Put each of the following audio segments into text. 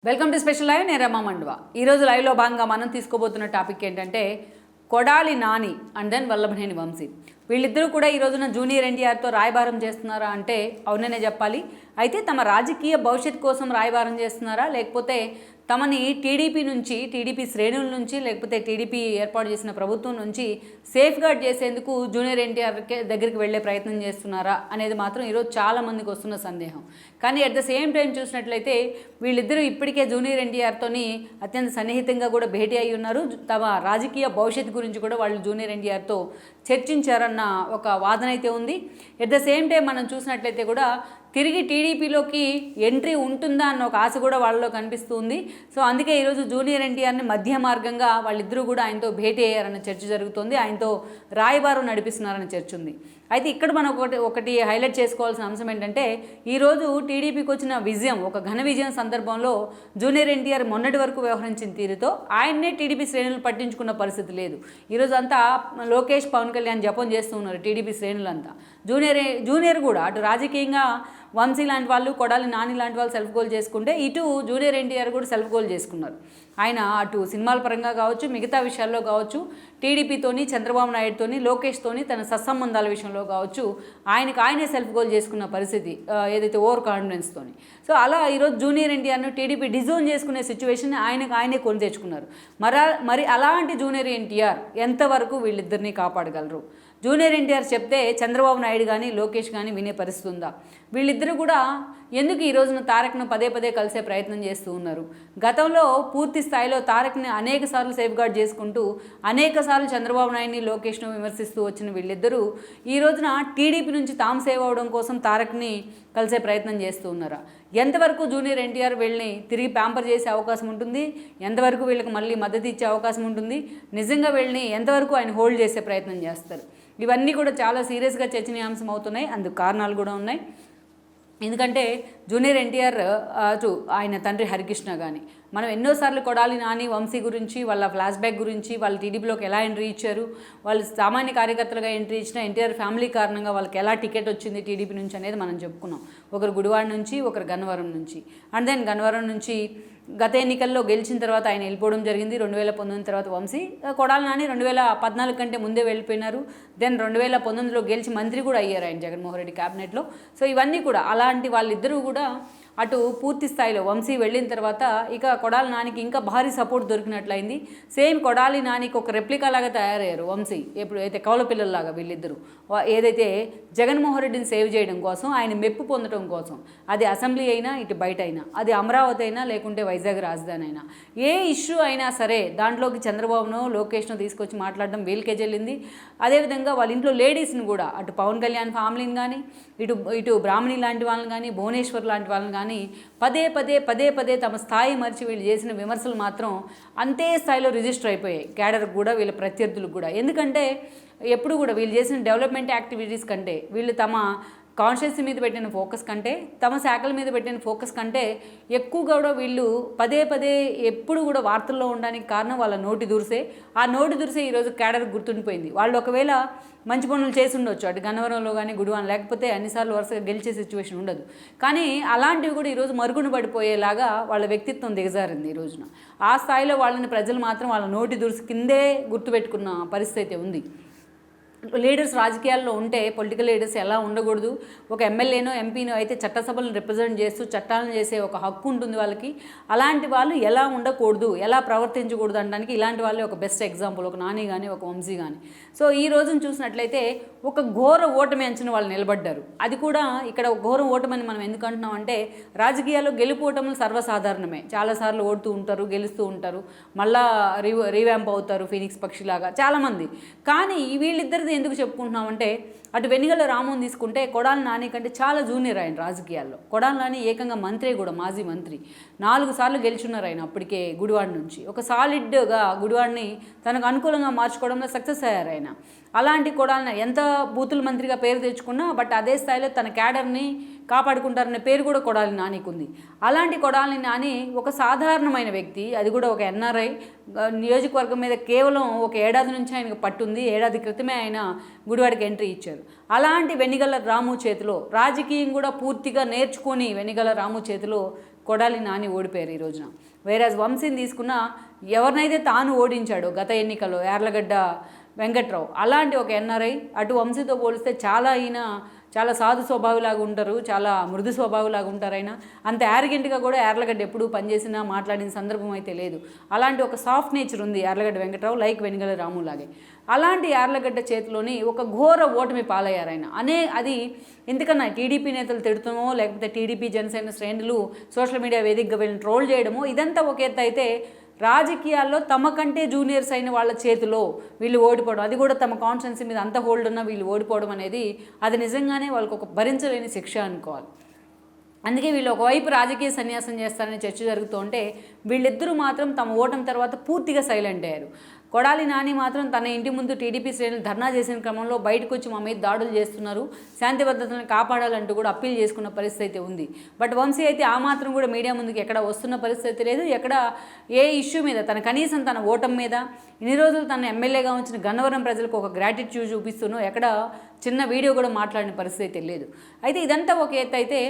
Welcome to special live. నేను రమా మండువా. ఈరోజు లైవ్లో భాగంగా మనం తీసుకోబోతున్న టాపిక్ ఏంటంటే కొడాలి నాని అండ్ దెన్ వల్లభనేని వంశీ. వీళ్ళిద్దరూ కూడా ఈ రోజున జూనియర్ ఎన్టీఆర్తో రాయబారం చేస్తున్నారా అంటే అవుననే చెప్పాలి. అయితే తమ రాజకీయ భవిష్యత్తు కోసం రాయబారం చేస్తున్నారా, లేకపోతే తమని టీడీపీ శ్రేణుల నుంచి, లేకపోతే టీడీపీ ఏర్పాటు చేసిన ప్రభుత్వం నుంచి సేఫ్ గార్డ్ చేసేందుకు జూనియర్ ఎన్టీఆర్ దగ్గరికి వెళ్ళే ప్రయత్నం చేస్తున్నారా అనేది మాత్రం ఈరోజు చాలామందికి వస్తున్న సందేహం. కానీ అట్ ద సేమ్ టైం చూసినట్లయితే వీళ్ళిద్దరూ ఇప్పటికే జూనియర్ ఎన్టీఆర్తోని అత్యంత సన్నిహితంగా కూడా భేటీ అయి ఉన్నారు. తమ రాజకీయ భవిష్యత్తు గురించి కూడా వాళ్ళు జూనియర్ ఎన్టీఆర్తో చర్చించారన్న ఒక వాదన అయితే ఉంది. ఎట్ ద సేమ్ టైం మనం చూసినట్లయితే కూడా తిరిగి టీడీపీలోకి ఎంట్రీ ఉంటుందా అన్న ఒక ఆశ కూడా వాళ్ళలో కనిపిస్తుంది. సో అందుకే ఈరోజు జూనియర్ ఎన్టీఆర్ని మధ్య మార్గంగా వాళ్ళిద్దరూ కూడా ఆయనతో భేటీ అయ్యారన్న చర్చ జరుగుతుంది. ఆయనతో రాయబారం నడిపిస్తున్నారన్న చర్చ ఉంది. అయితే ఇక్కడ మనం ఒకటి హైలైట్ చేసుకోవాల్సిన అంశం ఏంటంటే ఈరోజు టీడీపీకి వచ్చిన విజయం, ఒక ఘన విజయం సందర్భంలో జూనియర్ ఎన్టీఆర్ మొన్నటి వరకు వ్యవహరించిన తీరుతో ఆయన్నే టీడీపీ శ్రేణులు పట్టించుకున్న పరిస్థితి లేదు. ఈరోజు అంతా లోకేష్, పవన్ కళ్యాణ్ జపం చేస్తూ ఉన్నారు టీడీపీ శ్రేణులంతా. జూనియర్ కూడా అటు రాజకీయంగా వంశీ లాంటి వాళ్ళు, కొడాలి నాని లాంటి వాళ్ళు సెల్ఫ్ గోల్ చేసుకుంటే ఇటు జూనియర్ ఎన్టీఆర్ కూడా సెల్ఫ్ గోల్ చేసుకున్నారు. ఆయన అటు సినిమాల పరంగా కావచ్చు, మిగతా విషయాల్లో కావచ్చు, టీడీపీతోని, చంద్రబాబు నాయుడుతోని, లోకేష్తోని తన సత్సంబంధాల విషయంలో కావచ్చు ఆయనే సెల్ఫ్ గోల్ చేసుకున్న పరిస్థితి, ఏదైతే ఓవర్ కాన్ఫిడెన్స్తోని. సో అలా ఈరోజు జూనియర్ ఎన్టీఆర్ను టీడీపీ డిజోన్ చేసుకునే సిచ్యువేషన్ ఆయనే కొని తెచ్చుకున్నారు. మరి అలాంటి జూనియర్ ఎన్టీఆర్ ఎంతవరకు వీళ్ళిద్దరినీ కాపాడగలరు? జూనియర్ ఎన్టీఆర్ చెప్తే చంద్రబాబు నాయుడు కానీ, లోకేష్ కానీ వినే పరిస్థితి ఉందా? వీళ్ళిద్దరూ కూడా ఎందుకు ఈ రోజున తారక్ను పదే కలిసే ప్రయత్నం చేస్తూ ఉన్నారు? గతంలో పూర్తి స్థాయిలో తారక్ని అనేక సార్లు సేఫ్ గార్డ్ చేసుకుంటూ అనేక సార్లు చంద్రబాబు నాయుడిని, లోకేష్ను విమర్శిస్తూ వచ్చిన వీళ్ళిద్దరూ ఈ రోజున టీడీపీ నుంచి తాము సేవ్ అవడం కోసం తారక్ని కలిసే ప్రయత్నం చేస్తూ ఉన్నారా? ఎంతవరకు జూనియర్ ఎన్టీఆర్ వీళ్ళని తిరిగి ప్యాంపర్ చేసే అవకాశం ఉంటుంది? ఎంతవరకు వీళ్ళకి మళ్ళీ మద్దతు ఇచ్చే అవకాశం ఉంటుంది? నిజంగా వీళ్ళని ఎంతవరకు ఆయన హోల్డ్ చేసే ప్రయత్నం చేస్తారు? ఇవన్నీ కూడా చాలా సీరియస్గా చర్చనీయాంశం అవుతున్నాయి. అందుకు కారణాలు కూడా ఉన్నాయి. ఎందుకంటే జూనియర్ ఎన్టీఆర్ అటు ఆయన తండ్రి హరికృష్ణ కానీ, మనం ఎన్నోసార్లు కొడాలి నాని, వంశీ గురించి, వాళ్ళ ఫ్లాష్ బ్యాక్ గురించి, వాళ్ళు టీడీపీలోకి ఎలా ఎంట్రీ ఇచ్చారు, వాళ్ళు సామాన్య కార్యకర్తలుగా ఎంట్రీ ఇచ్చిన ఎన్టీఆర్ ఫ్యామిలీ కారణంగా వాళ్ళకి ఎలా టికెట్ వచ్చింది టీడీపీ నుంచి అనేది మనం చెప్పుకున్నాం. ఒకరు గుడివాడ నుంచి, ఒకరు గన్నవరం నుంచి. అండ్ దెన్ గన్నవరం నుంచి గత ఎన్నికల్లో గెలిచిన తర్వాత ఆయన వెళ్ళిపోవడం జరిగింది. 2019 తర్వాత వంశీ, కొడాలి నాని 2014 కంటే ముందే వెళ్ళిపోయినారు. దెన్ 2019లో గెలిచి మంత్రి కూడా అయ్యారు ఆయన జగన్మోహన్ రెడ్డి క్యాబినెట్లో. సో ఇవన్నీ కూడా అలాంటి వాళ్ళిద్దరూ కూడా అటు పూర్తి స్థాయిలో వంశీ వెళ్ళిన తర్వాత ఇక కొడాలి నానికి ఇంకా భారీ సపోర్ట్ దొరికినట్లయింది. సేమ్ కొడాలి నానికి ఒక రెప్లికా లాగా తయారయ్యారు వంశీ. ఎప్పుడు అయితే కౌల పిల్లల్లాగా వీళ్ళిద్దరూ ఏదైతే జగన్మోహన్ రెడ్డిని సేవ్ చేయడం కోసం, ఆయన మెప్పు పొందడం కోసం, అది అసెంబ్లీ అయినా, ఇటు బయట అయినా, అది అమరావతి అయినా, లేకుంటే వైజాగ్ రాజధాని అయినా, ఏ ఇష్యూ అయినా సరే దాంట్లోకి చంద్రబాబునో, లోకేష్ను తీసుకొచ్చి మాట్లాడడం వీళ్ళకే చెల్లింది. అదేవిధంగా వాళ్ళ ఇంట్లో లేడీస్ని కూడా, అటు పవన్ కళ్యాణ్ ఫ్యామిలీని కానీ, ఇటు బ్రాహ్మణి లాంటి వాళ్ళని కానీ, భువనేశ్వర్ లాంటి వాళ్ళని కానీ పదే తమ స్థాయి మరిచి వీళ్ళు చేసిన విమర్శలు మాత్రం అంతే స్థాయిలో రిజిస్టర్ అయిపోయాయి క్యాడర్కి కూడా, వీళ్ళ ప్రత్యర్థులకు కూడా. ఎందుకంటే ఎప్పుడు కూడా వీళ్ళు చేసిన డెవలప్మెంట్ యాక్టివిటీస్ కంటే, వీళ్ళు తమ కాన్షియన్స్ మీద పెట్టిన ఫోకస్ కంటే, తమ శాఖల మీద పెట్టిన ఫోకస్ కంటే ఎక్కువగా కూడా వీళ్ళు పదే ఎప్పుడు కూడా వార్తల్లో ఉండడానికి కారణం వాళ్ళ నోటి దురిసే. ఆ నోటి దురిసే ఈరోజు క్యాడర్ గుర్తుండిపోయింది. వాళ్ళు ఒకవేళ మంచి పనులు చేసి ఉండొచ్చు అటు గన్నవరంలో కానీ, గుడివాన, లేకపోతే అన్నిసార్లు వరుసగా గెలిచే సిచ్యువేషన్ ఉండదు. కానీ అలాంటివి కూడా ఈరోజు మరుగున పడిపోయేలాగా వాళ్ళ వ్యక్తిత్వం దిగజారింది ఈ రోజున. ఆ స్థాయిలో వాళ్ళని ప్రజలు మాత్రం వాళ్ళ నోటి దురుసు కిందే గుర్తుపెట్టుకున్న పరిస్థితి ఉంది. లీడర్స్ రాజకీయాల్లో ఉంటే పొలిటికల్ లీడర్స్ ఎలా ఉండకూడదు, ఒక ఎమ్మెల్యేనో, ఎంపీనో అయితే చట్టసభలను రిప్రజెంట్ చేస్తూ చట్టాలను చేసే ఒక హక్కు ఉంటుంది వాళ్ళకి. అలాంటి వాళ్ళు ఎలా ఉండకూడదు, ఎలా ప్రవర్తించకూడదు అనడానికి ఇలాంటి వాళ్ళే ఒక బెస్ట్ ఎగ్జాంపుల్, ఒక నాని కానీ, ఒక వంశీ కానీ. సో ఈ రోజును చూసినట్లయితే ఒక ఘోర ఓటమి అంచున వాళ్ళు నిలబడ్డారు. అది కూడా ఇక్కడ ఘోర ఓటమని మనం ఎందుకు అంటున్నాం అంటే, రాజకీయాల్లో గెలుపోవటములు సర్వసాధారణమే. చాలాసార్లు ఓడుతూ ఉంటారు, గెలుస్తూ ఉంటారు, మళ్ళా రీవ్యాంప్ అవుతారు ఫీనిక్స్ పక్షిలాగా చాలామంది. కానీ వీళ్ళిద్దరు ఎందుకు చెప్పుకుంటున్నామంటే, అటు వెనిగల రామోన్ తీసుకుంటే కొడాలి నాని కంటే చాలా జూనియర్ ఆయన రాజకీయాల్లో. కొడాలి నాని ఏకంగా మంత్రి కూడా, మాజీ మంత్రి, 4 సార్లు గెలుచున్నారు ఆయన అప్పటికే గుడివాడ నుంచి. ఒక సాలిడ్గా గుడివాడిని తనకు అనుకూలంగా మార్చుకోవడంలో సక్సెస్ అయ్యారు ఆయన. అలాంటి కొడాలి ఎంత బూతుల మంత్రిగా పేరు తెచ్చుకున్నా బట్ అదే స్థాయిలో తన క్యాడర్ని కాపాడుకుంటారనే పేరు కూడా కొడాలి నానికి ఉంది. అలాంటి కొడాలి నాని ఒక సాధారణమైన వ్యక్తి, అది కూడా ఒక ఎన్ఆర్ఐ. నియోజకవర్గం మీద కేవలం ఒక ఏడాది నుంచి ఆయనకు పట్టుంది. ఏడాది క్రితమే ఆయన గుడివాడికి ఎంట్రీ ఇచ్చారు. అలాంటి వెనిగల రాము చేతిలో రాజకీయం కూడా పూర్తిగా నేర్చుకొని వెనిగల రాము చేతిలో కొడాలి నాని ఓడిపోయారు ఈ రోజున. వేరేజ్ వంశీని తీసుకున్న ఎవరినైతే తాను ఓడించాడో గత ఎన్నికల్లో యార్లగడ్డ వెంకట్రావు, అలాంటి ఒక ఎన్ఆర్ఐ అటు వంశీతో పోలిస్తే చాలా సాధు స్వభావిలాగా ఉంటారు, చాలా మృదు స్వభావిలాగా ఉంటారు. ఆయన అంత యారగెంట్గా కూడా యార్లగడ్డ ఎప్పుడూ పనిచేసినా మాట్లాడిన సందర్భం అయితే లేదు. అలాంటి ఒక సాఫ్ట్ నేచర్ ఉంది యార్లగడ్డ వెంకట్రావు, లైక్ వెనుగల రాములాగే. అలాంటి యార్లగడ్డ చేతిలోని ఒక ఘోర ఓటమి పాలయ్యారు ఆయన. అది ఎందుకన్నా టీడీపీ నేతలు తిడుతామో, లేకపోతే టీడీపీ జనసేన శ్రేణులు సోషల్ మీడియా వేదికగా వీళ్ళని ట్రోల్ చేయడమో, ఇదంతా ఒక ఎత్తు అయితే రాజకీయాల్లో తమ కంటే జూనియర్స్ అయిన వాళ్ళ చేతిలో వీళ్ళు ఓడిపోవడం, అది కూడా తమ కాన్స్టిట్యున్సీ మీద అంత హోల్డ్ ఉన్న వీళ్ళు ఓడిపోవడం అనేది అది నిజంగానే వాళ్ళకు ఒక భరించలేని శిక్ష అనుకోవాలి. అందుకే వీళ్ళు ఒకవైపు రాజకీయ సన్యాసం చేస్తారని చర్చ జరుగుతుంటే వీళ్ళిద్దరూ మాత్రం తమ ఓటమి తర్వాత పూర్తిగా సైలెంట్ అయ్యారు. కొడాలి నాని మాత్రం తన ఇంటి ముందు టీడీపీ శ్రేణులు ధర్నా చేసిన క్రమంలో బయటకు వచ్చి మా మీద దాడులు చేస్తున్నారు, శాంతి భద్రతలను కాపాడాలంటూ కూడా అప్పీల్ చేసుకున్న పరిస్థితి అయితే ఉంది. బట్ వంశీ అయితే ఆ మాత్రం కూడా మీడియా ముందుకు ఎక్కడ వస్తున్న పరిస్థితి లేదు. ఎక్కడ ఏ ఇష్యూ మీద కనీసం తన ఓటమి మీద ఇన్ని రోజులు తన ఎమ్మెల్యేగా ఉంచిన గన్నవరం ప్రజలకు ఒక గ్రాటిట్యూడ్ చూపిస్తూనో ఎక్కడ చిన్న వీడియో కూడా మాట్లాడిన పరిస్థితి అయితే లేదు. అయితే ఇదంతా ఒక ఎత్తు అయితే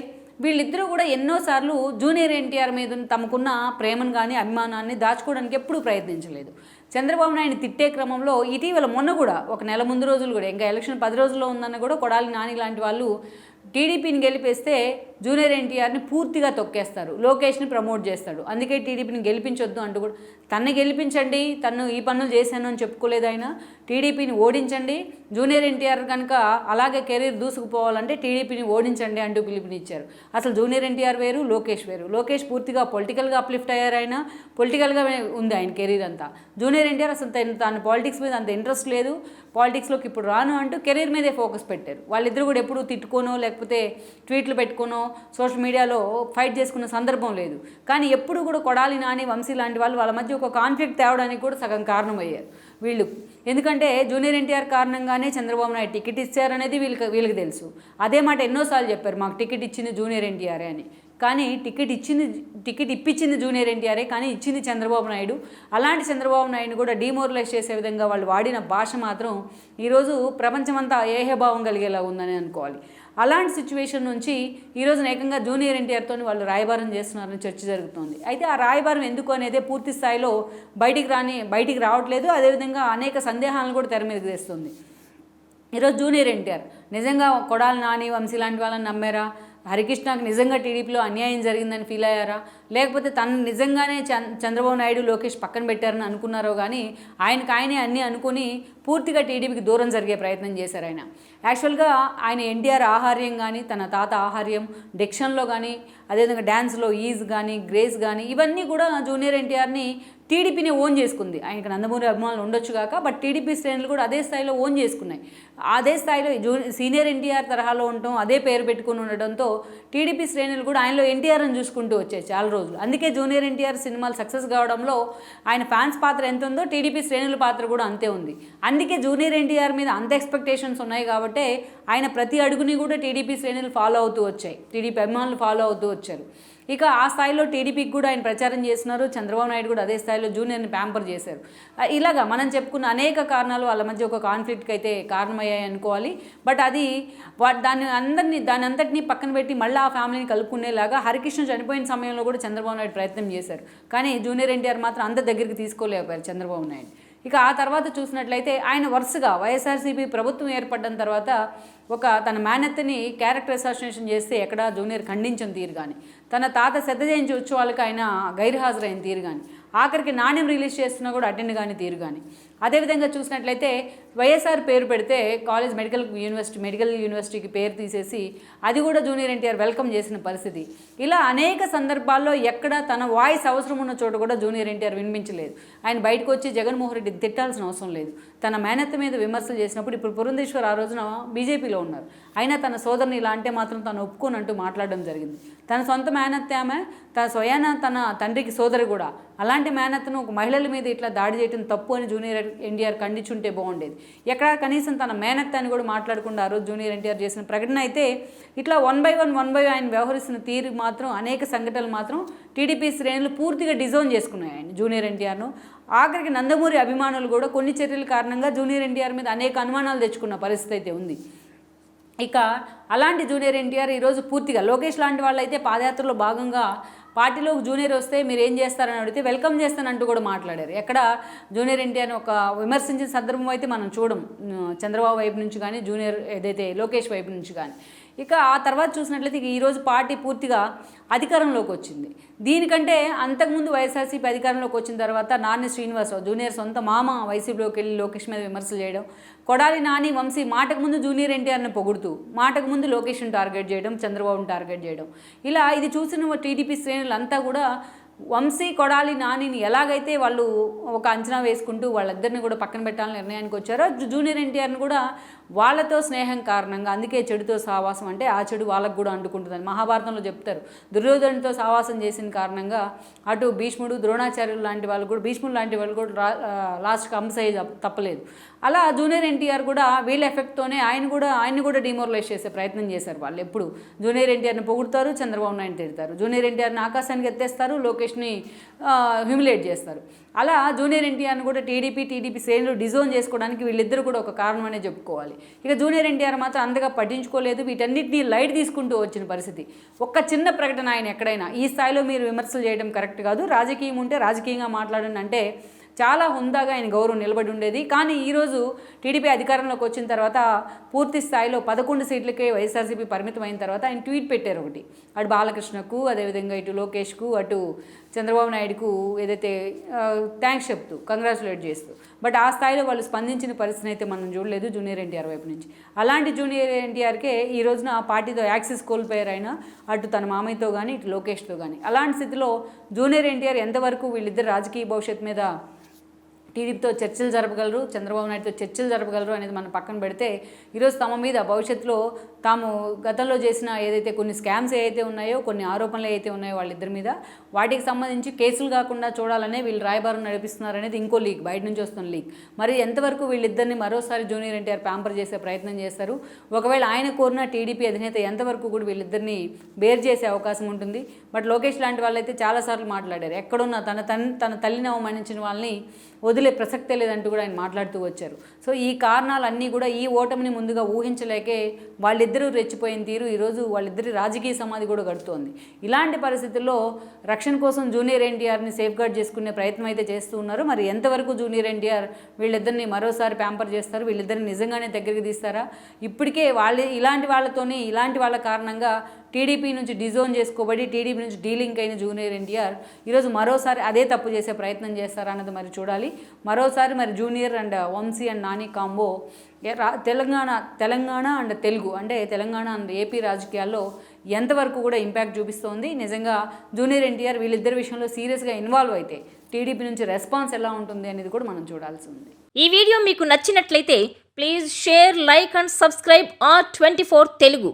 వీళ్ళిద్దరూ కూడా ఎన్నోసార్లు జూనియర్ ఎన్టీఆర్ మీద తమకున్న ప్రేమను కానీ అభిమానాన్ని దాచుకోవడానికి ఎప్పుడూ ప్రయత్నించలేదు. చంద్రబాబు నాయుడు తిట్టే క్రమంలో ఇటీవల మొన్న కూడా ఒక నెల ముందు రోజులు కూడా ఇంకా ఎలక్షన్ 10 రోజుల్లో ఉందన్న కూడా కొడాలి నాని లాంటి వాళ్ళు టీడీపీని గెలిపేస్తే జూనియర్ ఎన్టీఆర్ని పూర్తిగా తొక్కేస్తారు, లోకేష్ని ప్రమోట్ చేస్తాడు, అందుకే టీడీపీని గెలిపించొద్దు అంటూ కూడా తన్ని గెలిపించండి, తను ఈ పనులు చేశాను అని చెప్పుకోలేదు ఆయన. టీడీపీని ఓడించండి, జూనియర్ ఎన్టీఆర్ కనుక అలాగే కెరీర్ దూసుకుపోవాలంటే టీడీపీని ఓడించండి అంటూ పిలుపునిచ్చారు. అసలు జూనియర్ ఎన్టీఆర్ వేరు, లోకేష్ వేరు. లోకేష్ పూర్తిగా పొలిటికల్గా అప్లిఫ్ట్ అయ్యారు, ఆయన పొలిటికల్గా ఉంది ఆయన కెరీర్ అంతా. జూనియర్ ఎన్టీఆర్ అసలు తన పాలిటిక్స్ మీద అంత ఇంట్రెస్ట్ లేదు, పాలిటిక్స్లోకి ఇప్పుడు రాను అంటూ కెరీర్ మీదే ఫోకస్ పెట్టారు. వాళ్ళిద్దరూ కూడా ఎప్పుడు తిట్టుకోనో లేకపోతే ట్వీట్లు పెట్టుకోనో సోషల్ మీడియాలో ఫైట్ చేసుకున్న సందర్భం లేదు. కానీ ఎప్పుడు కూడా కొడాలి నాని, వంశీ లాంటి వాళ్ళు వాళ్ళ మధ్య ఒక కాన్ఫ్లిక్ట్ తేవడానికి కూడా సగం కారణమయ్యారు వీళ్ళు. ఎందుకంటే జూనియర్ ఎన్టీఆర్ కారణంగానే చంద్రబాబు నాయుడు టికెట్ ఇచ్చారనేది వీళ్ళకి తెలుసు. అదే మాట ఎన్నోసార్లు చెప్పారు, మాకు టికెట్ ఇచ్చింది జూనియర్ ఎన్టీఆర్ అని. కానీ టికెట్ ఇప్పించింది జూనియర్ ఎన్టీఆరే, కానీ ఇచ్చింది చంద్రబాబు నాయుడు. అలాంటి చంద్రబాబు నాయుడుని కూడా డిమోరలైజ్ చేసే విధంగా వాళ్ళు వాడిన భాష మాత్రం ఈరోజు ప్రపంచమంతా ఏహభావం కలిగేలా ఉందని అనుకోవాలి. అలాంటి సిచ్యువేషన్ నుంచి ఈరోజు ఏకంగా జూనియర్ ఎన్టీఆర్తో వాళ్ళు రాయబారం చేస్తున్నారని చర్చ జరుగుతోంది. అయితే ఆ రాయబారం ఎందుకు అనేది పూర్తి స్థాయిలో బయటికి రావట్లేదు. అదేవిధంగా అనేక సందేహాలను కూడా తెర మీదకి తెస్తుంది. ఈరోజు జూనియర్ ఎన్టీఆర్ నిజంగా కొడాలి నాని, వంశీ లాంటి వాళ్ళని నమ్మారా? హరికృష్ణకు నిజంగా టీడీపీలో అన్యాయం జరిగిందని ఫీల్ అయ్యారా? లేకపోతే తను నిజంగానే చంద్రబాబు నాయుడు, లోకేష్ పక్కన పెట్టారని అనుకున్నారో కానీ ఆయనే అన్నీ అనుకుని పూర్తిగా టీడీపీకి దూరం జరిగే ప్రయత్నం చేశారు ఆయన. యాక్చువల్గా ఆయన ఎన్టీఆర్ ఆహార్యం కానీ, తన తాత ఆహార్యం డిక్షన్లో కానీ, అదేవిధంగా డ్యాన్స్లో ఈజ్ కానీ, గ్రేస్ కానీ, ఇవన్నీ కూడా జూనియర్ ఎన్టీఆర్ని టీడీపీని ఓన్ చేసుకుంది. ఆయనకు నందమూరి అభిమానులు ఉండొచ్చు కాక, బట్ టీడీపీ శ్రేణులు కూడా అదే స్థాయిలో ఓన్ చేసుకున్నాయి. అదే స్థాయిలో సీనియర్ ఎన్టీఆర్ తరహాలో ఉండటం, అదే పేరు పెట్టుకుని ఉండడంతో టీడీపీ శ్రేణులు కూడా ఆయనలో ఎన్టీఆర్ అని చూసుకుంటూ వచ్చాయి చాలా రోజులు. అందుకే జూనియర్ ఎన్టీఆర్ సినిమాలు సక్సెస్ కావడంలో ఆయన ఫ్యాన్స్ పాత్ర ఎంత ఉందో టీడీపీ శ్రేణుల పాత్ర కూడా అంతే ఉంది. అందుకే జూనియర్ ఎన్టీఆర్ మీద అంత ఎక్స్పెక్టేషన్స్ ఉన్నాయి కాబట్టి ఆయన ప్రతి అడుగుని కూడా టీడీపీ శ్రేణులు ఫాలో అవుతూ వచ్చాయి, టీడీపీ అభిమానులు ఫాలో అవుతూ వచ్చారు. ఇక ఆ స్థాయిలో టీడీపీకి కూడా ఆయన ప్రచారం చేస్తున్నారు. చంద్రబాబు నాయుడు కూడా అదే స్థాయిలో జూనియర్ని ప్యాంపర్ చేశారు. ఇలాగా మనం చెప్పుకున్న అనేక కారణాలు వాళ్ళ మధ్య ఒక కాన్ఫ్లిక్ట్కి అయితే కారణమయ్యాయి అనుకోవాలి. బట్ అది దాని అంతటినీ పక్కన పెట్టి మళ్ళీ ఆ ఫ్యామిలీని కలుపుకునేలాగా హరికృష్ణ చనిపోయిన సమయంలో కూడా చంద్రబాబు నాయుడు ప్రయత్నం చేశారు. కానీ జూనియర్ ఎన్టీఆర్ మాత్రం అంత దగ్గరికి తీసుకోలేకపోయారు చంద్రబాబు నాయుడు. ఇక ఆ తర్వాత చూసినట్లయితే ఆయన వరుసగా వైఎస్ఆర్సీపీ ప్రభుత్వం ఏర్పడిన తర్వాత తన మేనత్తని క్యారెక్టర్ అసాసినేషన్ చేస్తే ఎక్కడ జూనియర్ ఖండించిన తీరు కానీ, తన తాత శత జయంతి ఉత్సవాలకు ఆయన గైర్హాజరైన తీరు కానీ, ఆఖరికి నాణ్యం రిలీజ్ చేస్తున్నా కూడా అటెండ్ కానీ తీరు కానీ. అదేవిధంగా చూసినట్లయితే వైఎస్ఆర్ పేరు పెడితే మెడికల్ యూనివర్సిటీకి పేరు తీసేసి అది కూడా జూనియర్ ఎన్టీఆర్ వెల్కమ్ చేసిన పరిస్థితి. ఇలా అనేక సందర్భాల్లో ఎక్కడ తన వాయిస్ అవసరం ఉన్న చోట కూడా జూనియర్ ఎన్టీఆర్ వినిపించలేదు. ఆయన బయటకు వచ్చి జగన్మోహన్ రెడ్డిని తిట్టాల్సిన అవసరం లేదు. తన మేనత్త మీద విమర్శలు చేసినప్పుడు ఇప్పుడు పురంధేశ్వర్ ఆ రోజున బీజేపీలో ఉన్నారు, అయినా తన సోదరుని ఇలా అంటే మాత్రం తను ఒప్పుకోనంటూ మాట్లాడడం జరిగింది. తన సొంత మేనత్తే ఆమె, తన స్వయాన తన తండ్రికి సోదరు కూడా. అలాంటి మేనత్తను ఒక మహిళల మీద ఇట్లా దాడి చేయడం తప్పు అని జూనియర్ ఎన్టీఆర్ ఖండించుంటే బాగుండేది. ఎక్కడ కనీసం తన మేనత్త అని కూడా మాట్లాడకుండా ఆ రోజు జూనియర్ ఎన్టీఆర్ చేసిన ప్రకటన అయితే ఇట్లా వన్ బై వన్ ఆయన వ్యవహరిస్తున్న తీరు మాత్రం అనేక సంఘటనలు మాత్రం టీడీపీ శ్రేణులు పూర్తిగా డిజోన్ చేసుకున్నాయి ఆయన జూనియర్ ఎన్టీఆర్ను. ఆఖరికి నందమూరి అభిమానులు కూడా కొన్ని చర్యల కారణంగా జూనియర్ ఎన్టీఆర్ మీద అనేక అనుమానాలు తెచ్చుకున్న పరిస్థితి అయితే ఉంది. ఇక అలాంటి జూనియర్ ఎన్టీఆర్ ఈరోజు పూర్తిగా లోకేష్ లాంటి వాళ్ళు అయితే పాదయాత్రలో భాగంగా పార్టీలో జూనియర్ వస్తే మీరు ఏం చేస్తారని అడిగితే వెల్కమ్ చేస్తానంటూ కూడా మాట్లాడారు. ఎక్కడ జూనియర్ ఎన్టీఆర్ని ఒక విమర్శించిన సందర్భం అయితే మనం చూడం, చంద్రబాబు వైపు నుంచి కానీ జూనియర్ ఏదైతే లోకేష్ వైపు నుంచి కానీ. ఇక ఆ తర్వాత చూసినట్లయితే ఈరోజు పార్టీ పూర్తిగా అధికారంలోకి వచ్చింది. దీనికంటే అంతకుముందు వైఎస్ఆర్సీపీ అధికారంలోకి వచ్చిన తర్వాత నాని శ్రీనివాసరావు జూనియర్ సొంత మామ వైసీపీలోకి వెళ్ళి లోకేష్ మీద విమర్శలు చేయడం, కొడాలి నాని వంశీ మాటకు ముందు జూనియర్ ఎన్టీఆర్ని పొగుడుతూ మాటకు ముందు లోకేష్ని టార్గెట్ చేయడం, చంద్రబాబుని టార్గెట్ చేయడం, ఇలా ఇది చూసిన టీడీపీ శ్రేణులంతా కూడా వంశీ కొడాలి నానిని ఎలాగైతే వాళ్ళు ఒక అంచనా వేసుకుంటూ వాళ్ళిద్దరిని కూడా పక్కన పెట్టాలని నిర్ణయానికి వచ్చారో, జూనియర్ ఎన్టీఆర్ని కూడా వాళ్ళతో స్నేహం కారణంగా, అందుకే చెడుతో సావాసం అంటే ఆ చెడు వాళ్ళకు కూడా అంటుకుంటుందని మహాభారతంలో చెప్తారు. దుర్యోధనుడితో సావాసం చేసిన కారణంగా అటు భీష్ముడు ద్రోణాచార్యులు లాంటి వాళ్ళు కూడా, భీష్ముడు లాంటి వాళ్ళు కూడా లాస్ట్కి అంశయ్య తప్పలేదు. అలా జూనియర్ ఎన్టీఆర్ కూడా వీళ్ళ ఎఫెక్ట్తోనే ఆయన్ని కూడా డిమోరలైజ్ చేసే ప్రయత్నం చేశారు వాళ్ళు. ఎప్పుడు జూనియర్ ఎన్టీఆర్ని పొగుడుతారు, చంద్రబాబు నాయుడు తిడతారు, జూనియర్ ఎన్టీఆర్ని ఆకాశానికి ఎత్తేస్తారు, లోకేష్ని హ్యూమిలేట్ చేస్తారు. అలా జూనియర్ ఎన్టీఆర్ని కూడా టీడీపీ శ్రేణులు డిజోన్ చేసుకోవడానికి వీళ్ళిద్దరూ కూడా ఒక కారణమనే చెప్పుకోవాలి. ఇక జూనియర్ ఎన్టీఆర్ మాత్రం అంతగా పట్టించుకోలేదు, వీటన్నిటిని లైట్ తీసుకుంటూ వచ్చిన పరిస్థితి. ఒక్క చిన్న ప్రకటన ఆయన ఎక్కడైనా ఈ స్థాయిలో మీరు విమర్శలు చేయడం కరెక్ట్ కాదు, రాజకీయం ఉంటే రాజకీయంగా మాట్లాడండి అంటే చాలా హుందాగా ఆయన గౌరవం నిలబడి ఉండేది. కానీ ఈరోజు టీడీపీ అధికారంలోకి వచ్చిన తర్వాత పూర్తి స్థాయిలో 11 సీట్లకే వైఎస్ఆర్సీపీ పరిమితం అయిన తర్వాత ఆయన ట్వీట్ పెట్టారు ఒకటి, అటు బాలకృష్ణకు, అదేవిధంగా ఇటు లోకేష్కు, అటు చంద్రబాబు నాయుడుకు ఏదైతే థ్యాంక్స్ చెప్తూ కంగ్రాచులేట్ చేస్తూ. బట్ ఆ స్థాయిలో వాళ్ళు స్పందించిన పరిస్థితిని అయితే మనం చూడలేదు జూనియర్ ఎన్టీఆర్ వైపు నుంచి. అలాంటి జూనియర్ ఎన్టీఆర్కే ఈ రోజున పార్టీతో యాక్సెస్ కోల్పోయారు ఆయన, అటు తన మామయ్యతో కానీ ఇటు లోకేష్తో కానీ. అలాంటి స్థితిలో జూనియర్ ఎన్టీఆర్ ఎంతవరకు వీళ్ళిద్దరు రాజకీయ భవిష్యత్తు మీద టీడీపీతో చర్చలు జరపగలరు, చంద్రబాబు నాయుడుతో చర్చలు జరపగలరు అనేది మనం పక్కన పెడితే, ఈరోజు తమ మీద భవిష్యత్తులో తాము గతంలో చేసిన ఏదైతే కొన్ని స్కామ్స్ ఏవైతే ఉన్నాయో, కొన్ని ఆరోపణలు ఏవైతే ఉన్నాయో వాళ్ళిద్దరి మీద, వాటికి సంబంధించి కేసులు కాకుండా చూడాలనే వీళ్ళు రాయబారం నడిపిస్తున్నారనేది ఇంకో లీక్, బయట నుంచి వస్తున్న లీక్. మరి ఎంతవరకు వీళ్ళిద్దరిని మరోసారి జూనియర్ ఎన్టీఆర్ ప్యాంపర్ చేసే ప్రయత్నం చేస్తారు, ఒకవేళ ఆయన కోరిన టీడీపీ అధినేత ఎంతవరకు కూడా వీళ్ళిద్దరిని బేర్ చేసే అవకాశం ఉంటుంది. బట్ లోకేష్ లాంటి వాళ్ళైతే చాలాసార్లు మాట్లాడారు, ఎక్కడున్నా తన తల్లిని అవమానించిన వాళ్ళని వదిలే ప్రసక్తే లేదంటూ కూడా ఆయన మాట్లాడుతూ వచ్చారు. సో ఈ కారణాలన్నీ కూడా ఈ ఓటమిని ముందుగా ఊహించలేకే వాళ్ళిద్దరూ రెచ్చిపోయిన తీరు ఈరోజు వాళ్ళిద్దరి రాజకీయ సమాధి కూడా గడుతోంది. ఇలాంటి పరిస్థితుల్లో రక్షణ కోసం జూనియర్ ఎన్టీఆర్ని సేఫ్ గార్డ్ చేసుకునే ప్రయత్నం అయితే చేస్తూ ఉన్నారు. మరి ఎంతవరకు జూనియర్ ఎన్టీఆర్ వీళ్ళిద్దరిని మరోసారి ప్యాంపర్ చేస్తారు, వీళ్ళిద్దరిని నిజంగానే దగ్గరికి తీస్తారా? ఇప్పటికే ఇలాంటి వాళ్ళ కారణంగా టీడీపీ నుంచి డిజోన్ చేసుకోబడి టీడీపీ నుంచి డీలింక్ అయిన జూనియర్ ఎన్టీఆర్ ఈరోజు మరోసారి అదే తప్పు చేసే ప్రయత్నం చేస్తారా అన్నది మరి చూడాలి. మరోసారి మరి junior and Vamshi and Nani combo Telangana and Telugu అంటే తెలంగాణ అండ్ ఏపీ రాజకీయాల్లో ఎంతవరకు కూడా ఇంపాక్ట్ చూపిస్తోంది. నిజంగా జూనియర్ ఎన్టీఆర్ వీళ్ళిద్దరి విషయంలో సీరియస్గా ఇన్వాల్వ్ అయితే టీడీపీ నుంచి రెస్పాన్స్ ఎలా ఉంటుంది అనేది కూడా మనం చూడాల్సి ఉంది. ఈ వీడియో మీకు నచ్చినట్లయితే please share, like and subscribe R24 Telugu.